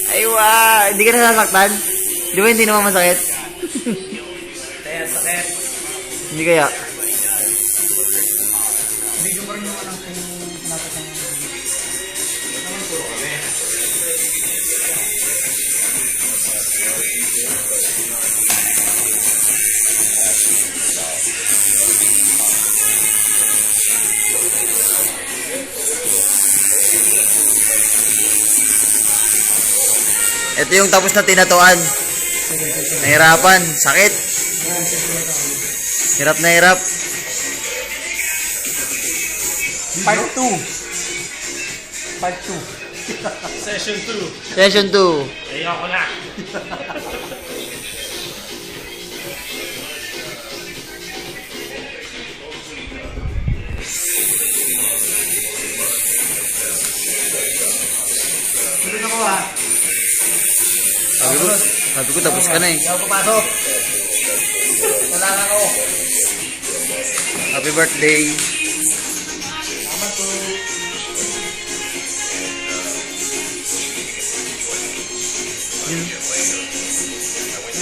Ay, wow! Hindi ka nasasaktan? Di ba hindi naman masakit? Kaya sakit. Hindi kaya? Video pa rin yung anak kung natin ang... Naman puro kami. Ito yung tapos na tinatuan. Nahirapan. Sakit. Hirap na hirap. Part 2. Part 2. Session 2. Session 2. Ayoko na. Tulog ako ha. Sabi ko tapos ka na eh. Hindi ako papasok. Wala na ako. Happy birthday. Salamat po.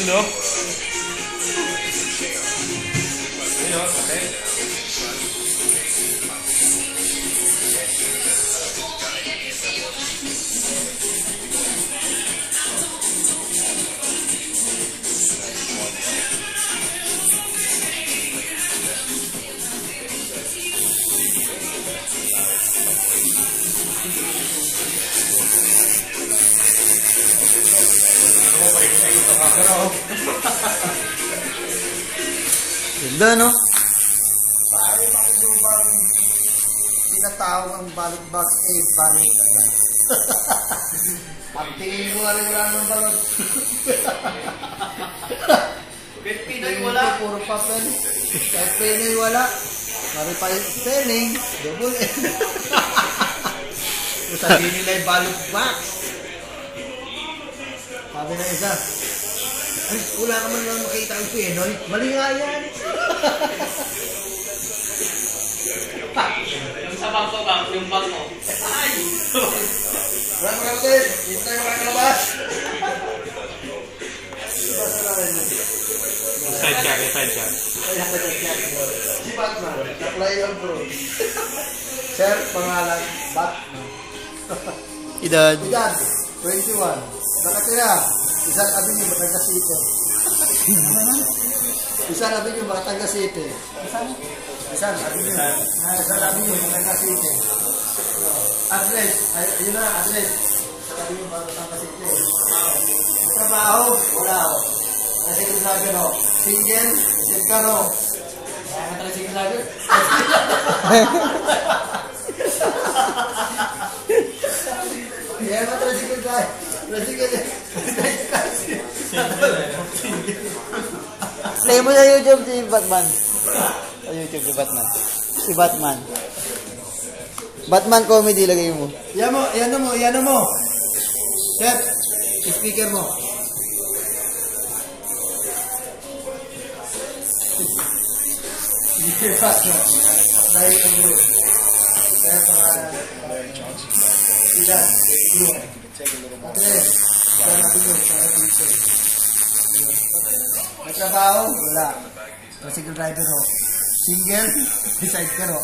Yun o. Yun o, okay. Ganda no? Pare, bakit yung bang tinatawag ang balot box balot ba? Pagtingin ko nga rin wala ng balot. Pinoy wala. Puro papel. Kahit Pinoy wala. Pare pa yung spelling. Double N. Sabihin nila yung balot box. Sabi na isa. Ay, wala ka man lang makita ang Pinoy. Mali nga yan. Yung sa bangko bang, yung bangko. Ay! Wala ka natin. Hintay mo kayo labas. Side check. Kaya ka nag-check mo. Si Batman. Na-play ang bro. Sir, pangalan, Batman. Edad. Edad, 21. Nakatira. Isang Avenue, Batangas City. Isang Avenue, Batangas City. Isang Avenue, Batangas City. Address, yun na, address. Isang Avenue, Batangas City. Trabaho, wala ako. Kasi kung sabi no, single, isip ka no. Kaya nga talaga single sabi. Kaya nga talaga single sabi. Play mo sa YouTube si Batman. Sa YouTube si Batman. Si Batman. Batman comedy lagay mo. Yan mo. Sir, speaker mo. Apply ang group. Sir, pangalan. Edad, 21. Address, San Avenue, para teacher. May trabaho? Wala. Tricycle driver ho. Single? Decide ka ho.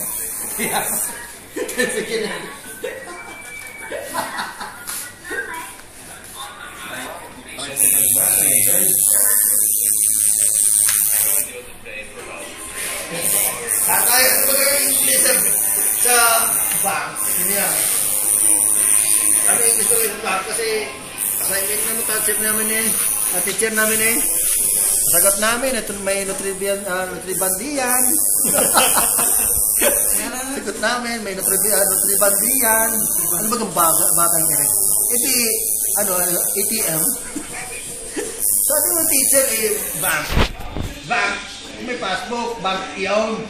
Sige na. Kakaya ko ba yung English sa bank? Hindi yan. Ano yung gusto ko yung bank? Kasi assignment na mutasip namin eh. Teacher namin eh. Sagot namin, ito may nutribandiyan. Sagot namin, may nutribandiyan. Ano ba ang batang ere? Iti, ATM. Sabi mo teacher eh, bank. Bank. May passbook, bank iyon.